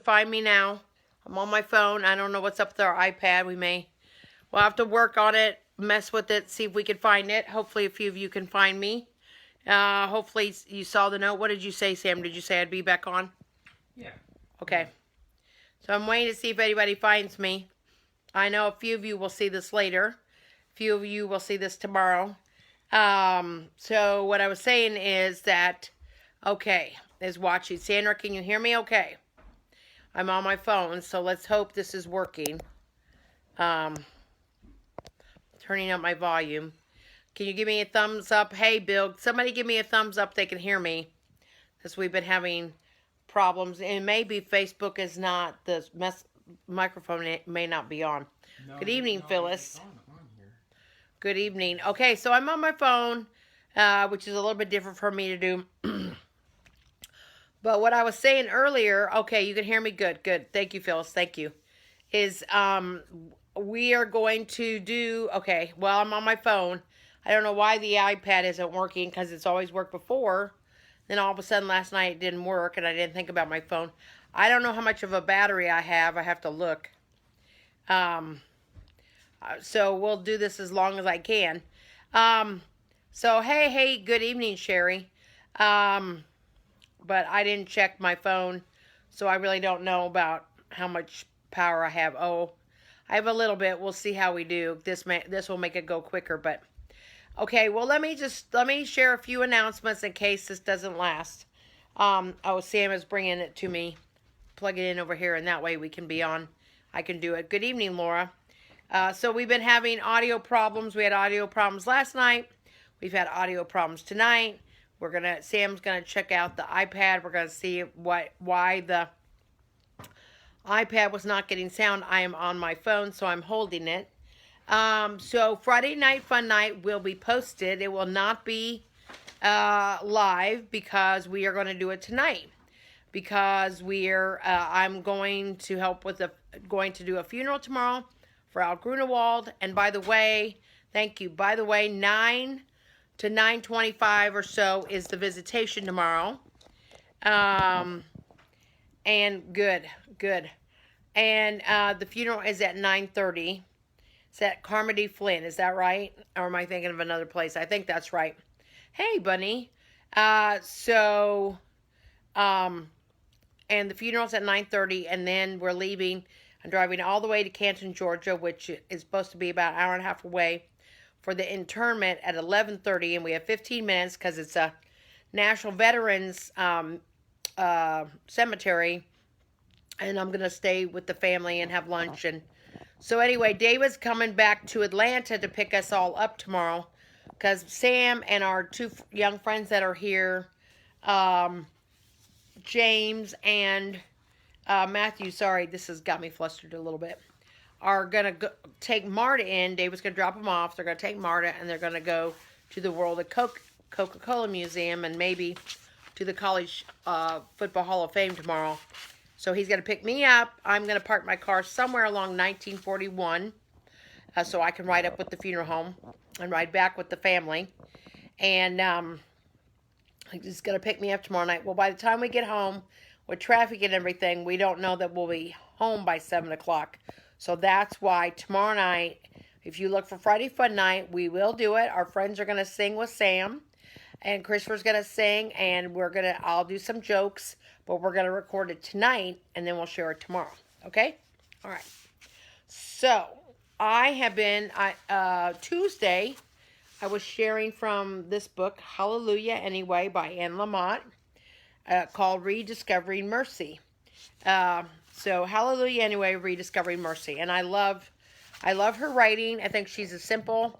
find me now. I'm on my phone. I don't know what's up with our iPad. We'll have to work on it, mess with it, see if we can find it. Hopefully a few of you can find me. Hopefully you saw the note. What did you say, Sam? Did you say I'd be back on? Yeah. Okay. So I'm waiting to see if anybody finds me. I know a few of you will see this later. A few of you will see this tomorrow. So what I was saying is that, okay, is watching. Sandra, can you hear me okay? I'm on my phone, so let's hope this is working. Turning up my volume. Can you give me a thumbs up? Hey, Bill, somebody give me a thumbs up they can hear me. Because we've been having problems. And maybe Facebook is not, the microphone may not be on. No, Good evening, Phyllis. It's on here. Good evening. Okay, so I'm on my phone, which is a little bit different for me to do. But what I was saying earlier, okay, you can hear me good. Good. Thank you, Phyllis. Thank you. Is we are going to do, okay, well, I'm on my phone. I don't know why the iPad isn't working because it's always worked before. Then all of a sudden last night it didn't work and I didn't think about my phone. I don't know how much of a battery I have. I have to look. So we'll do this as long as I can. So hey, good evening, Sherry. But I didn't check my phone, so I really don't know about how much power I have. Oh, I have a little bit. We'll see how we do. This will make it go quicker, but okay. Well, let me share a few announcements in case this doesn't last. Oh, Sam is bringing it to me. Plug it in over here, and that way we can be on. I can do it. Good evening, Laura. So we've been having audio problems. We had audio problems last night. We've had audio problems tonight. Sam's gonna check out the iPad. We're gonna see why the iPad was not getting sound. I am on my phone, so I'm holding it. So Friday Night Fun Night will be posted. It will not be live because we are going to do it tonight. Because I'm going to help with going to do a funeral tomorrow for Al Grunewald. And by the way, thank you. By the way, 9 to 9:25 or so is the visitation tomorrow. And good. And the funeral is at 9:30. It's at Carmody Flynn. Is that right? Or am I thinking of another place? I think that's right. Hey, Bunny. And the funeral's at 9:30, and then we're leaving. I'm driving all the way to Canton, Georgia, which is supposed to be about an hour and a half away, for the interment at 11:30, and we have 15 minutes because it's a National Veterans cemetery, and I'm going to stay with the family and have lunch. And so anyway, David's coming back to Atlanta to pick us all up tomorrow because Sam and our two young friends that are here, James and Matthew, sorry, this has got me flustered a little bit, are going to take Marta in. David's going to drop them off. They're going to take Marta, and they're going to go to the World of Coca-Cola Museum and maybe to the College Football Hall of Fame tomorrow. So he's going to pick me up. I'm going to park my car somewhere along 1941 so I can ride up with the funeral home and ride back with the family. And he's going to pick me up tomorrow night. Well, by the time we get home with traffic and everything, we don't know that we'll be home by 7 o'clock. So that's why tomorrow night, if you look for Friday Fun Night, we will do it. Our friends are going to sing with Sam. And Christopher's going to sing. And I'll do some jokes. But we're going to record it tonight. And then we'll share it tomorrow. Okay? All right. So, I have been, Tuesday, I was sharing from this book, Hallelujah Anyway, by Anne Lamott, called Rediscovering Mercy. So Hallelujah Anyway, Rediscovering Mercy. And I love her writing. I think she's a simple,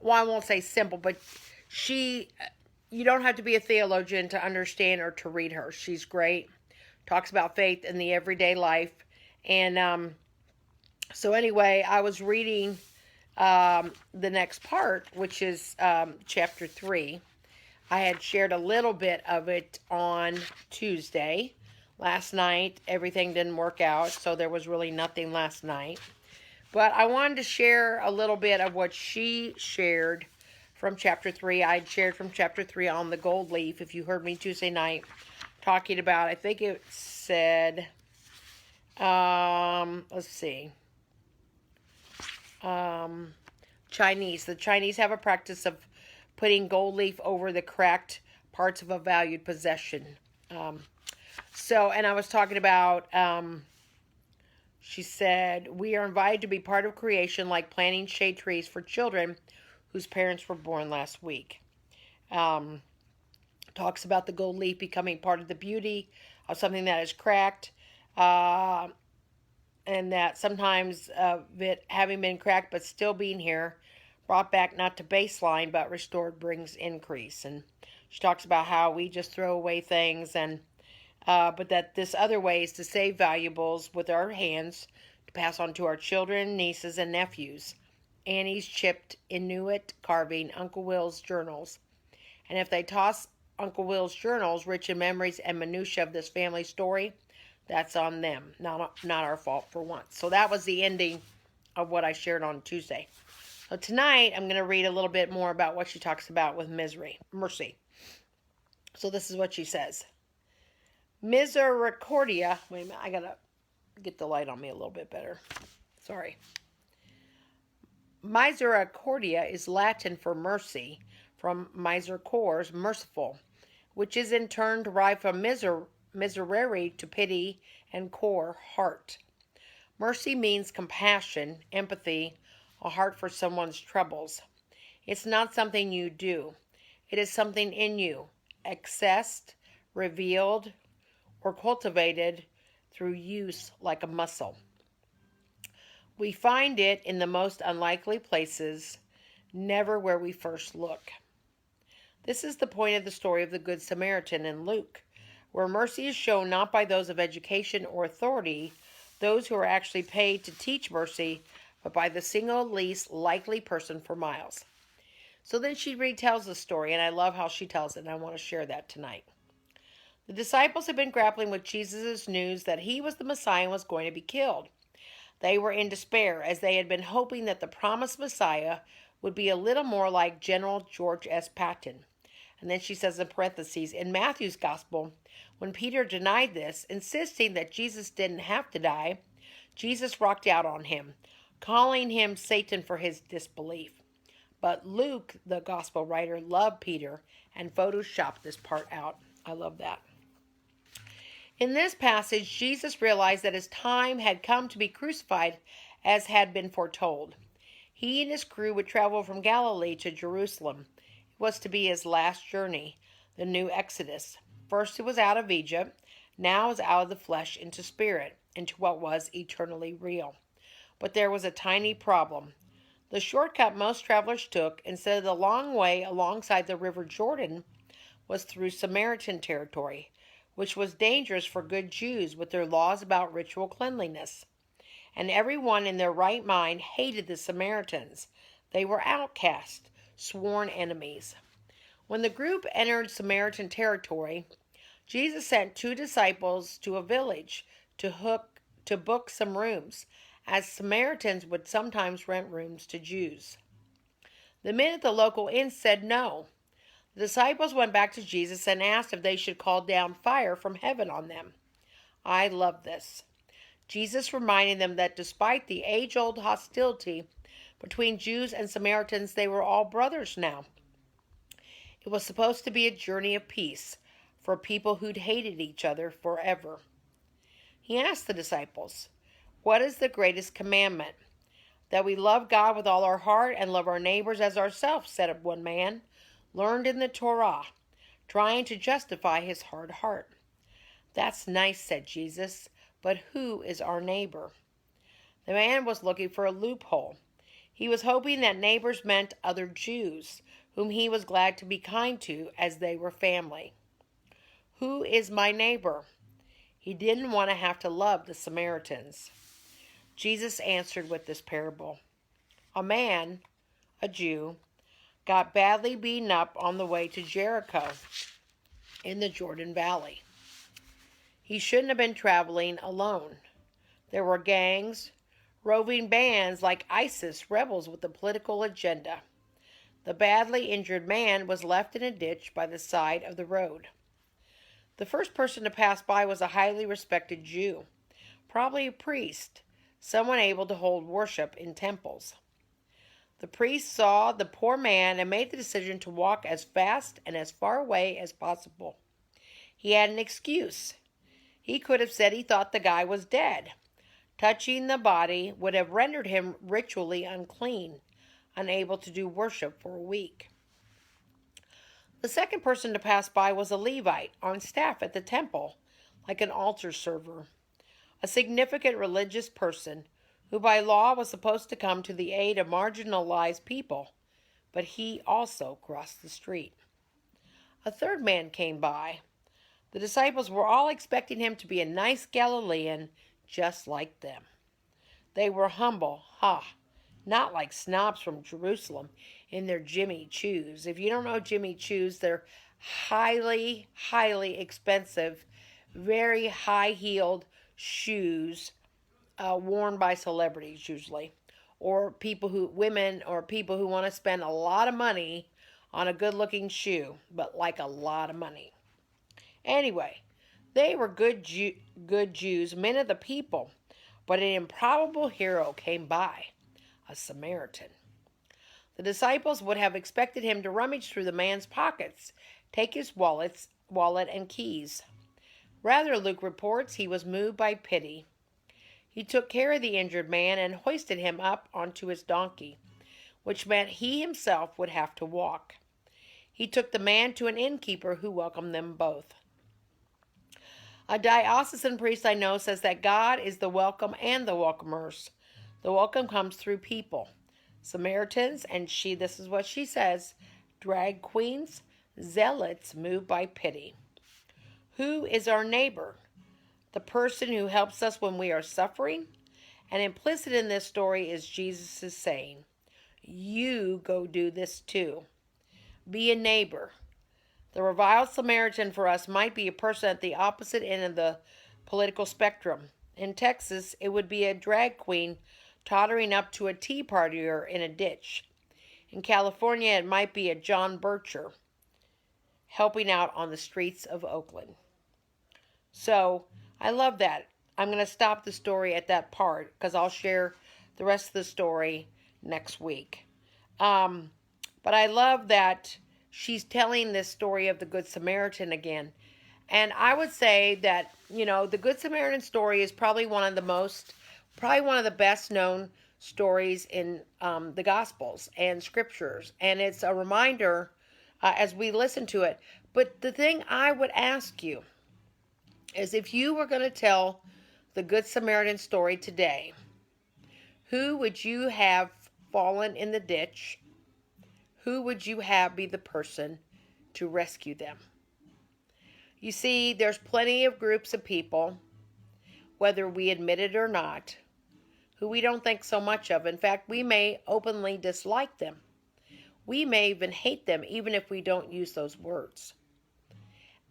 well, I won't say simple, but you don't have to be a theologian to understand or to read her. She's great. Talks about faith in the everyday life. And so anyway, I was reading the next part, which is chapter 3. I had shared a little bit of it on Tuesday. Last night, everything didn't work out, so there was really nothing last night. But I wanted to share a little bit of what she shared from chapter 3. I had shared from chapter 3 on the gold leaf, if you heard me Tuesday night, talking about, I think it said, Let's see. Chinese. The Chinese have a practice of putting gold leaf over the cracked parts of a valued possession. And I was talking about, she said, we are invited to be part of creation like planting shade trees for children whose parents were born last week. Talks about the gold leaf becoming part of the beauty of something that is cracked, and that sometimes it having been cracked but still being here, brought back not to baseline but restored, brings increase. And she talks about how we just throw away things, and but that this other way is to save valuables with our hands to pass on to our children, nieces, and nephews. Annie's chipped Inuit carving Uncle Will's journals. And if they toss Uncle Will's journals, rich in memories and minutiae of this family story, that's on them, not our fault for once. So that was the ending of what I shared on Tuesday. So tonight, I'm going to read a little bit more about what she talks about with mercy. So this is what she says. Misericordia. Wait a minute, I got to get the light on me a little bit better. Sorry. Misericordia is Latin for mercy, from misericors, merciful, which is in turn derived from miserere, to pity, and cor, heart. Mercy means compassion, empathy, a heart for someone's troubles. It's not something you do. It is something in you, accessed, revealed, or cultivated through use like a muscle. We find it in the most unlikely places, never where we first look. This is the point of the story of the Good Samaritan in Luke, where mercy is shown not by those of education or authority, those who are actually paid to teach mercy, but by the single least likely person for miles. So then she retells the story, and I love how she tells it, and I want to share that tonight. The disciples had been grappling with Jesus' news that he was the Messiah and was going to be killed. They were in despair, as they had been hoping that the promised Messiah would be a little more like General George S. Patton. And then she says in parentheses, in Matthew's Gospel, when Peter denied this, insisting that Jesus didn't have to die, Jesus rocked out on him, calling him Satan for his disbelief. But Luke, the Gospel writer, loved Peter and photoshopped this part out. I love that. In this passage, Jesus realized that his time had come to be crucified as had been foretold. He and his crew would travel from Galilee to Jerusalem. It was to be his last journey, the new Exodus. First it was out of Egypt, now it was out of the flesh into spirit, into what was eternally real. But there was a tiny problem. The shortcut most travelers took, instead of the long way alongside the river Jordan, was through Samaritan territory, which was dangerous for good Jews with their laws about ritual cleanliness. And everyone in their right mind hated the Samaritans. They were outcasts, sworn enemies. When the group entered Samaritan territory, Jesus sent 2 disciples to a village to book some rooms, as Samaritans would sometimes rent rooms to Jews. The men at the local inn said no. The disciples went back to Jesus and asked if they should call down fire from heaven on them. I love this. Jesus reminded them that despite the age-old hostility between Jews and Samaritans, they were all brothers now. It was supposed to be a journey of peace for people who'd hated each other forever. He asked the disciples, "What is the greatest commandment?" "That we love God with all our heart and love our neighbors as ourselves," said one man, learned in the Torah, trying to justify his hard heart. "That's nice," said Jesus, "but who is our neighbor?" The man was looking for a loophole. He was hoping that neighbors meant other Jews, whom he was glad to be kind to as they were family. Who is my neighbor? He didn't want to have to love the Samaritans. Jesus answered with this parable. A man, a Jew, got badly beaten up on the way to Jericho in the Jordan Valley. He shouldn't have been traveling alone. There were gangs, roving bands like ISIS, rebels with a political agenda. The badly injured man was left in a ditch by the side of the road. The first person to pass by was a highly respected Jew. probably a priest, someone able to hold worship in temples. The priest saw the poor man and made the decision to walk as fast and as far away as possible. He had an excuse. He could have said he thought the guy was dead. Touching the body would have rendered him ritually unclean, unable to do worship for a week. The second person to pass by was a Levite on staff at the temple, like an altar server, a significant religious person who by law was supposed to come to the aid of marginalized people, but he also crossed the street. A third man came by. The disciples were all expecting him to be a nice Galilean just like them. They were humble, not like snobs from Jerusalem in their Jimmy Choos. If you don't know Jimmy Choos, they're highly, highly expensive, very high-heeled shoes worn by celebrities usually, or women or people who want to spend a lot of money on a good-looking shoe, but like a lot of money. Anyway, they were good Jews, men of the people, but an improbable hero came by, a Samaritan. The disciples would have expected him to rummage through the man's pockets, take his wallet and keys. Rather, Luke reports, he was moved by pity. He took care of the injured man and hoisted him up onto his donkey, which meant he himself would have to walk. He took the man to an innkeeper who welcomed them both. A diocesan priest I know says that God is the welcome and the welcomers. The welcome comes through people. Samaritans, and this is what she says, drag queens, zealots moved by pity. Who is our neighbor? The person who helps us when we are suffering? And implicit in this story is Jesus' saying, you go do this too. Be a neighbor. The reviled Samaritan for us might be a person at the opposite end of the political spectrum. In Texas, it would be a drag queen tottering up to a tea partier in a ditch. In California, it might be a John Bircher helping out on the streets of Oakland. So, I love that. I'm going to stop the story at that part because I'll share the rest of the story next week. But I love that she's telling this story of the Good Samaritan again. And I would say that, the Good Samaritan story is probably one of the best known stories in the Gospels and Scriptures. And it's a reminder as we listen to it. But the thing I would ask you is, if you were going to tell the Good Samaritan story today, who would you have fallen in the ditch? Who would you have be the person to rescue them? You see, there's plenty of groups of people, whether we admit it or not, who we don't think so much of. In fact, we may openly dislike them. We may even hate them, even if we don't use those words.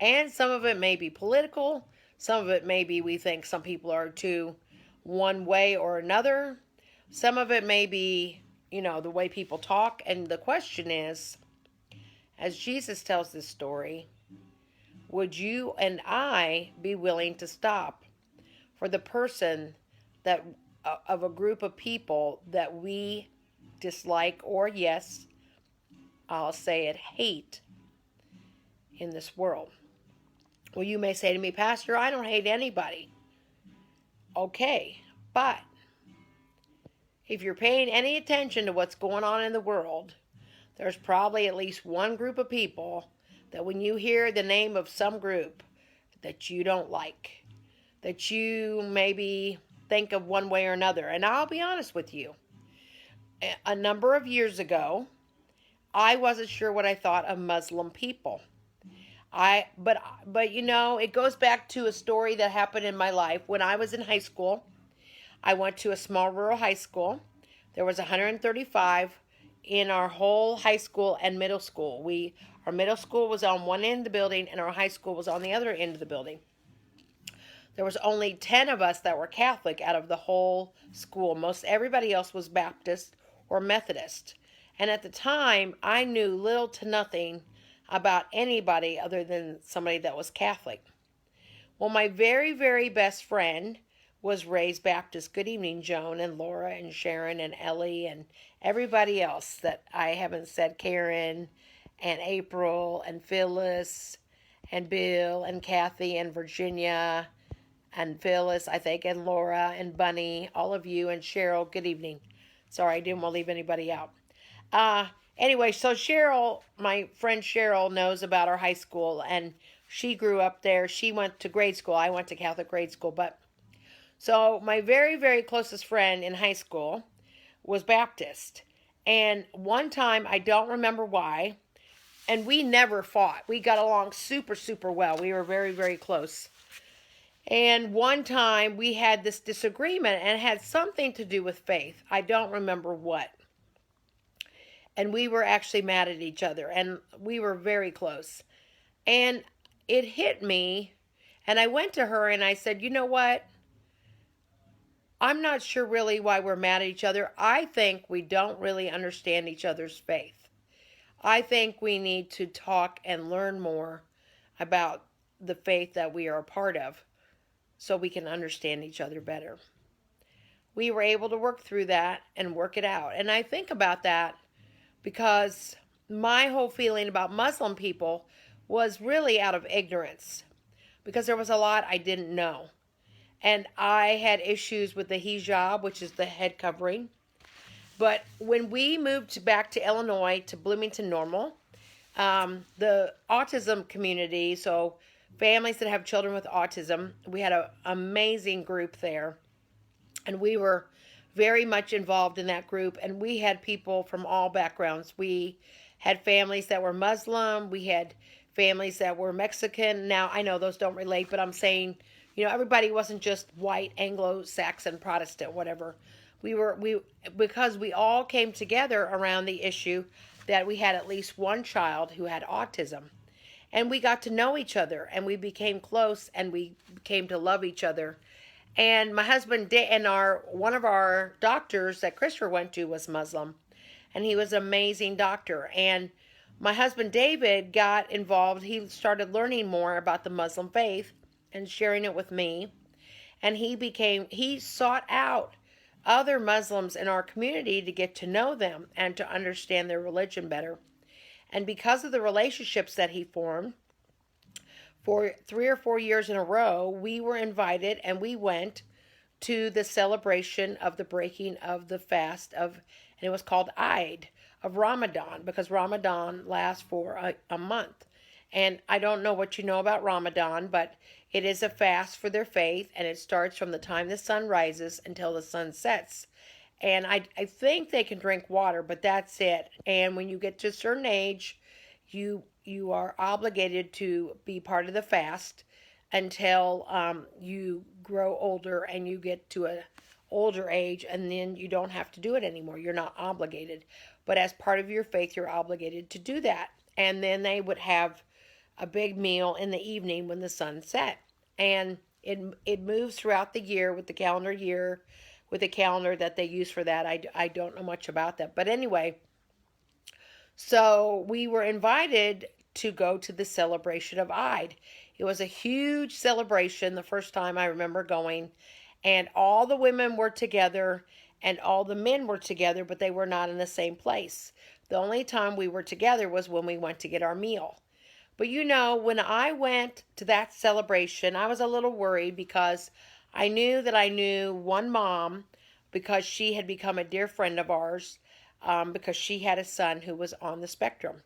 And some of it may be political. Some of it may be we think some people are too one way or another. Some of it may be, the way people talk. And the question is, as Jesus tells this story, would you and I be willing to stop for the person that of a group of people that we dislike, or yes, I'll say it, hate in this world? Well, you may say to me, Pastor, I don't hate anybody. Okay, but if you're paying any attention to what's going on in the world, there's probably at least one group of people that when you hear the name of some group that you don't like, that you maybe think of one way or another. And I'll be honest with you. A number of years ago, I wasn't sure what I thought of Muslim people. But it goes back to a story that happened in my life. When I was in high school, I went to a small rural high school. There was 135 in our whole high school and middle school. Our middle school was on one end of the building and our high school was on the other end of the building. There was only 10 of us that were Catholic out of the whole school. Most everybody else was Baptist or Methodist. And at the time, I knew little to nothing about anybody other than somebody that was Catholic. Well, my very, very best friend was raised Baptist. Good evening, Joan and Laura and Sharon and Ellie and everybody else that I haven't said, Karen and April and Phyllis and Bill and Kathy and Virginia and Phyllis, I think, and Laura and Bunny, all of you, and Cheryl, good evening. Sorry, I didn't want to leave anybody out. Uh, anyway, so Cheryl, my friend Cheryl, knows about our high school, and she grew up there. She went to grade school. I went to Catholic grade school. But so my very, very closest friend in high school was Baptist. And one time, I don't remember why, and we never fought. We got along super, super well. We were very, very close. And one time we had this disagreement, and it had something to do with faith. I don't remember what. And we were actually mad at each other, and we were very close. And it hit me, and I went to her and I said, you know what? I'm not sure really why we're mad at each other. I think we don't really understand each other's faith. I think we need to talk and learn more about the faith that we are a part of so we can understand each other better. We were able to work through that and work it out. And I think about that because my whole feeling about Muslim people was really out of ignorance because there was a lot I didn't know. And I had issues with the hijab, which is the head covering. But when we moved back to Illinois, to Bloomington Normal, the autism community, so families that have children with autism, we had an amazing group there. And we were very much involved in that group. And we had people from all backgrounds. We had families that were Muslim. We had families that were Mexican. Now, I know those don't relate, but I'm saying, everybody wasn't just white, Anglo-Saxon, Protestant, whatever. Because we all came together around the issue that we had at least one child who had autism. And we got to know each other, and we became close, and we came to love each other. And my husband and one of our doctors that Christopher went to was Muslim, and he was an amazing doctor. And my husband David got involved. He started learning more about the Muslim faith and sharing it with me. And he sought out other Muslims in our community to get to know them and to understand their religion better. And because of the relationships that he formed, for 3 or 4 years in a row, we were invited and we went to the celebration of the breaking of the fast and it was called Eid, of Ramadan, because Ramadan lasts for a month. And I don't know what you know about Ramadan, but it is a fast for their faith, and it starts from the time the sun rises until the sun sets. And I think they can drink water, but that's it. And when you get to a certain age, you are obligated to be part of the fast until you grow older and you get to an older age, and then you don't have to do it anymore. You're not obligated. But as part of your faith, you're obligated to do that. And then they would have a big meal in the evening when the sun set. And it moves throughout the year with the calendar year, with the calendar that they use for that. I don't know much about that. But anyway, so we were invited to go to the celebration of Eid. It was a huge celebration, the first time I remember going. And all the women were together and all the men were together, but they were not in the same place. The only time we were together was when we went to get our meal. But when I went to that celebration, I was a little worried because I knew that I knew one mom because she had become a dear friend of ours because she had a son who was on the spectrum.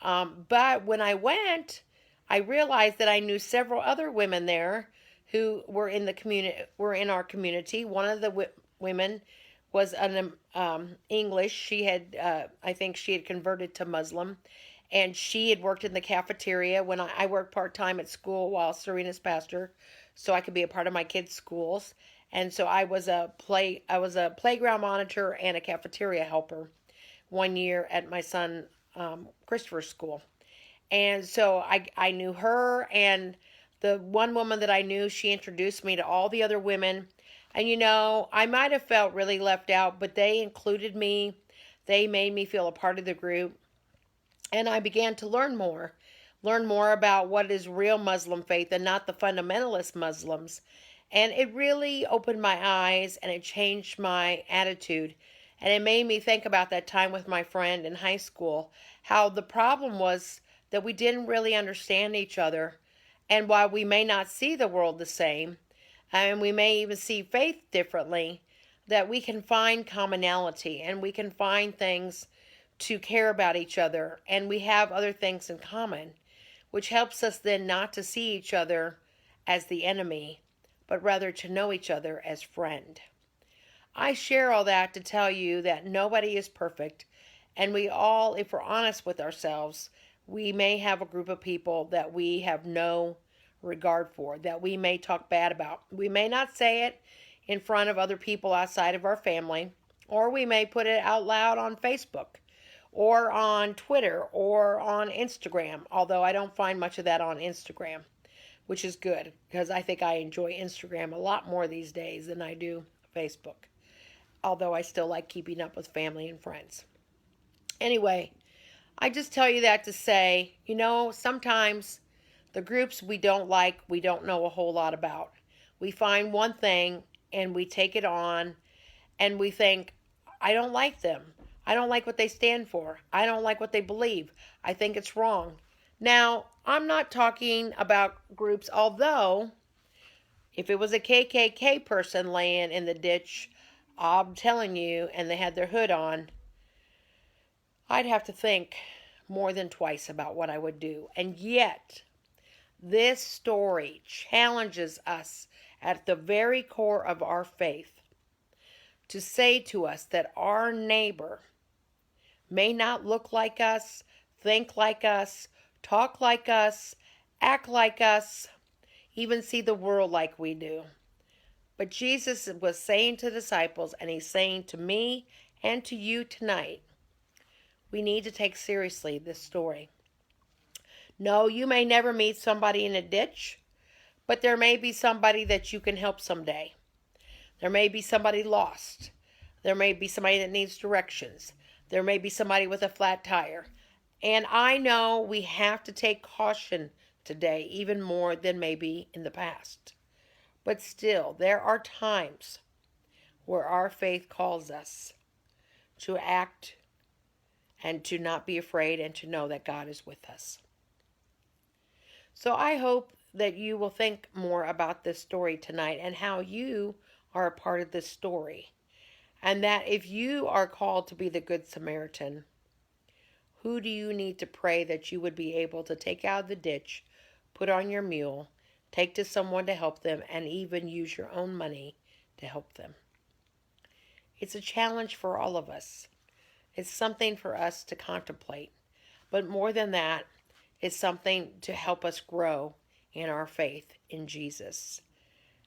But when I went, I realized that I knew several other women there who were in our community. One of the women was an English. She had, I think she had converted to Muslim. And she had worked in the cafeteria when I worked part-time at school while Serena's pastor, so I could be a part of my kids' schools. And so I was a playground monitor and a cafeteria helper 1 year at my son Christopher's school. And so I knew her, and the one woman that I knew, she introduced me to all the other women. And I might have felt really left out, but they included me. They made me feel a part of the group. And I began to learn more about what is real Muslim faith and not the fundamentalist Muslims. And it really opened my eyes and it changed my attitude. And it made me think about that time with my friend in high school, how the problem was that we didn't really understand each other. And while we may not see the world the same, and we may even see faith differently, that we can find commonality and we can find things to care about each other, and we have other things in common, which helps us then not to see each other as the enemy, but rather to know each other as friend. I share all that to tell you that nobody is perfect, and we all, if we're honest with ourselves, we may have a group of people that we have no regard for, that we may talk bad about. We may not say it in front of other people outside of our family, or we may put it out loud on Facebook or on Twitter or on Instagram, although I don't find much of that on Instagram, which is good because I think I enjoy Instagram a lot more these days than I do Facebook, although I still like keeping up with family and friends. Anyway, I just tell you that to say, sometimes the groups we don't like, we don't know a whole lot about. We find one thing and we take it on and we think, I don't like them. I don't like what they stand for. I don't like what they believe. I think it's wrong. Now, I'm not talking about groups, although if it was a KKK person laying in the ditch, I'm telling you, and they had their hood on, I'd have to think more than twice about what I would do. And yet, this story challenges us at the very core of our faith to say to us that our neighbor may not look like us, think like us, talk like us, act like us, even see the world like we do. But Jesus was saying to disciples, and he's saying to me and to you tonight, we need to take seriously this story. No, you may never meet somebody in a ditch, but there may be somebody that you can help someday. There may be somebody lost. There may be somebody that needs directions. There may be somebody with a flat tire. And I know we have to take caution today, even more than maybe in the past. But still, there are times where our faith calls us to act and to not be afraid and to know that God is with us. So I hope that you will think more about this story tonight and how you are a part of this story. And that if you are called to be the Good Samaritan, who do you need to pray that you would be able to take out of the ditch, put on your mule, take to someone to help them, and even use your own money to help them? It's a challenge for all of us. It's something for us to contemplate. But more than that, it's something to help us grow in our faith in Jesus.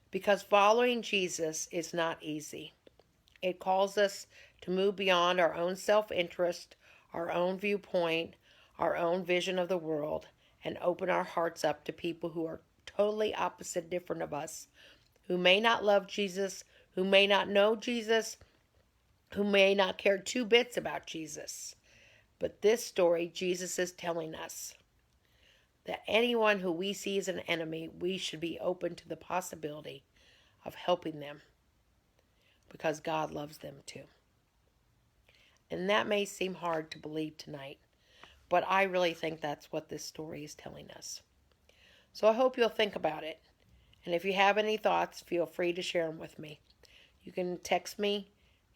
Because following Jesus is not easy. It calls us to move beyond our own self-interest, our own viewpoint, our own vision of the world, and open our hearts up to people who are totally opposite, different of us, who may not love Jesus, who may not know Jesus, who may not care two bits about Jesus. But this story, Jesus is telling us that anyone who we see as an enemy, we should be open to the possibility of helping them because God loves them too. And that may seem hard to believe tonight, but I really think that's what this story is telling us. So I hope you'll think about it. And if you have any thoughts, feel free to share them with me. You can text me,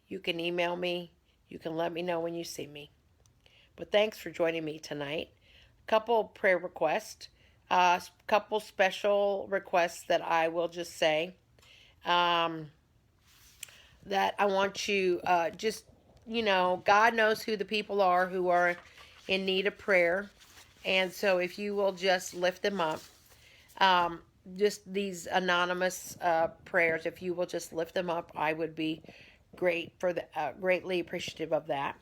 you can email me, you can let me know when you see me. But thanks for joining me tonight. A couple prayer requests, couple special requests that I will just say. That I want you God knows who the people are who are in need of prayer. And so if you will just lift them up, just these anonymous prayers, if you will just lift them up, I would be greatly appreciative of that.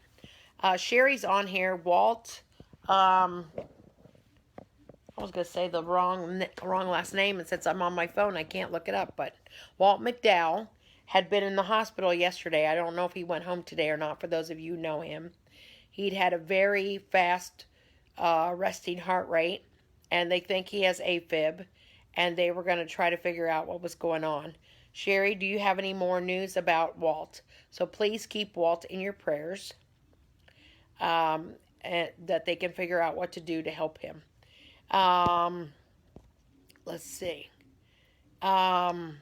Sherry's on here. Walt, I was going to say the wrong last name, and since I'm on my phone, I can't look it up, but Walt McDowell had been in the hospital yesterday. I don't know if he went home today or not, for those of you who know him. He'd had a very fast resting heart rate, and they think he has AFib, and they were going to try to figure out what was going on. Sherry, do you have any more news about Walt? So please keep Walt in your prayers, and that they can figure out what to do to help him. Um, let's see. Um,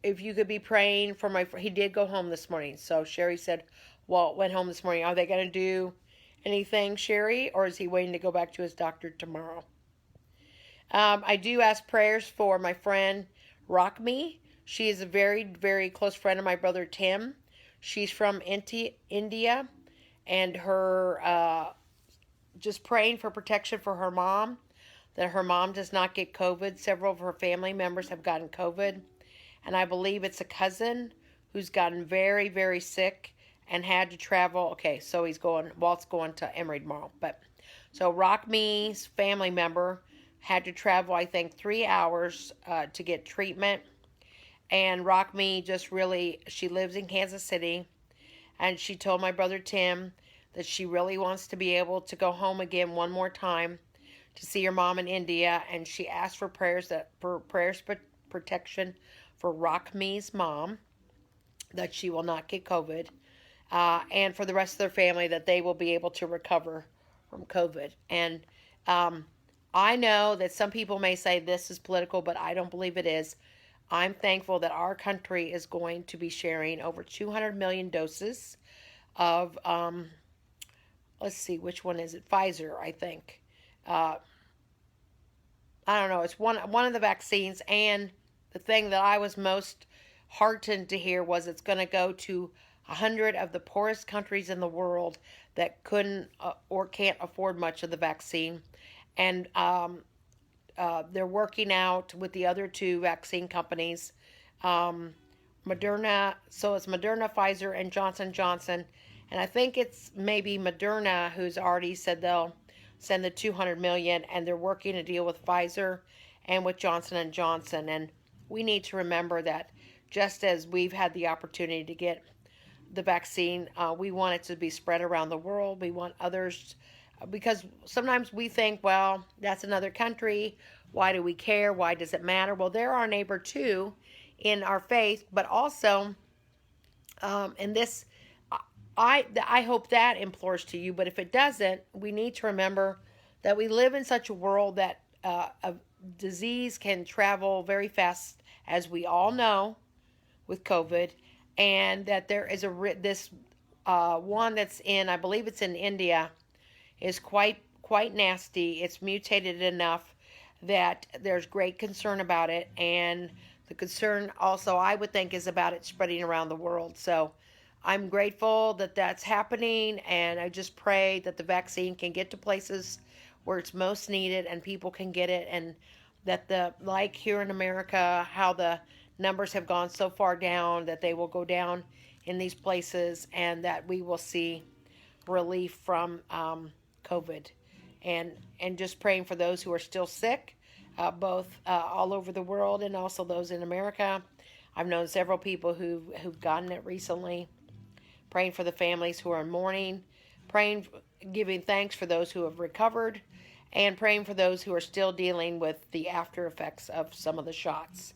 if you could be praying for he did go home this morning. So Sherry said Walt went home this morning. Are they going to do anything, Sherry, or is he waiting to go back to his doctor tomorrow? I do ask prayers for my friend Rock Me. She is a very, very close friend of my brother Tim. She's from India, and her just praying for protection for her mom, that her mom does not get COVID. Several of her family members have gotten COVID, and I believe it's a cousin who's gotten very, very sick and had to travel. Okay, so Walt's going to Emory tomorrow. But so Rock Me's family member had to travel, I think, 3 hours to get treatment. And Rock Me she lives in Kansas City, and she told my brother Tim that she really wants to be able to go home again one more time to see her mom in India, and she asked for prayers protection for Rock Me's mom, that she will not get COVID, and for the rest of their family, that they will be able to recover from COVID. And I know that some people may say this is political, but I don't believe it is. I'm thankful that our country is going to be sharing over 200 million doses of, let's see, which one is it? Pfizer, I think. I don't know. It's one of the vaccines, and the thing that I was most heartened to hear was it's going to go to 100 of the poorest countries in the world that couldn't or can't afford much of the vaccine. And they're working out with the other two vaccine companies, Moderna. So it's Moderna, Pfizer, and Johnson & Johnson. And I think it's maybe Moderna who's already said they'll send the 200 million, and they're working a deal with Pfizer and with Johnson & Johnson. And we need to remember that just as we've had the opportunity to get the vaccine, we want it to be spread around the world. We want others, because sometimes we think, well, that's another country. Why do we care? Why does it matter? Well, they're our neighbor too in our faith, but also in this, I hope that implores to you, but if it doesn't, we need to remember that we live in such a world that a disease can travel very fast, as we all know, with COVID, and that there is this one that's I believe it's in India, is quite nasty. It's mutated enough that there's great concern about it, and the concern also, I would think, is about it spreading around the world. So I'm grateful that that's happening, and I just pray that the vaccine can get to places where it's most needed and people can get it, and that like here in America, how the numbers have gone so far down, that they will go down in these places, and that we will see relief from COVID. And just praying for those who are still sick, both all over the world and also those in America. I've known several people who've gotten it recently. Praying for the families who are in mourning, giving thanks for those who have recovered, and praying for those who are still dealing with the after effects of some of the shots.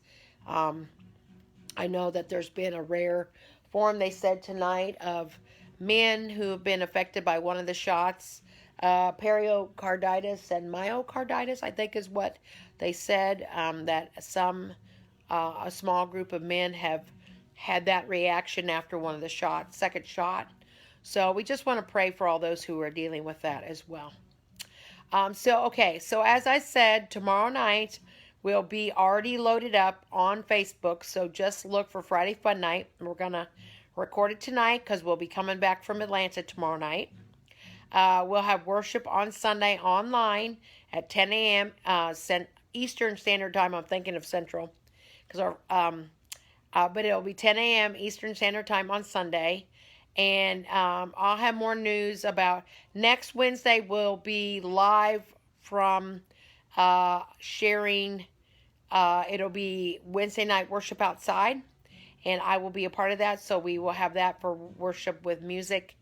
I know that there's been a rare form, they said tonight, of men who have been affected by one of the shots. Pericarditis and myocarditis, I think is what they said, that a small group of men have had that reaction after one of the second shot. So we just want to pray for all those who are dealing with that as well. So as I said, tomorrow night we'll be already loaded up on Facebook. So just look for Friday Fun Night. We're going to record it tonight because we'll be coming back from Atlanta tomorrow night. We'll have worship on Sunday online at 10 a.m. Eastern Standard Time. I'm thinking of Central, but it'll be 10 a.m. Eastern Standard Time on Sunday. And I'll have more news about next Wednesday. We'll be live from sharing. It'll be Wednesday night worship outside, and I will be a part of that. So we will have that for worship with music,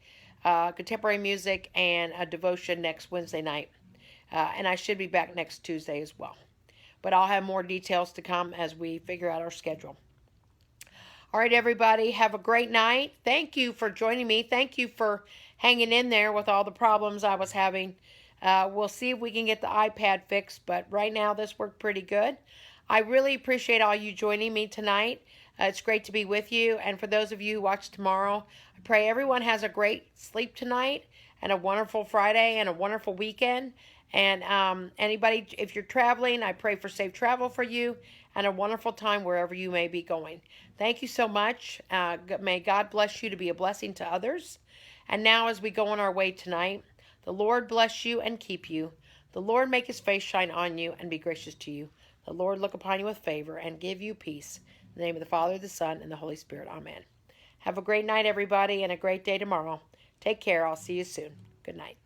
contemporary music, and a devotion next Wednesday night. And I should be back next Tuesday as well. But I'll have more details to come as we figure out our schedule. All right, everybody, have a great night. Thank you for joining me. Thank you for hanging in there with all the problems I was having. We'll see if we can get the iPad fixed, but right now this worked pretty good. I really appreciate all you joining me tonight. It's great to be with you. And for those of you who watch tomorrow, I pray everyone has a great sleep tonight and a wonderful Friday and a wonderful weekend. And anybody, if you're traveling, I pray for safe travel for you and a wonderful time wherever you may be going. Thank you so much. May God bless you to be a blessing to others. And now as we go on our way tonight, the Lord bless you and keep you. The Lord make his face shine on you and be gracious to you. The Lord look upon you with favor and give you peace. In the name of the Father, the Son, and the Holy Spirit. Amen. Have a great night, everybody, and a great day tomorrow. Take care. I'll see you soon. Good night.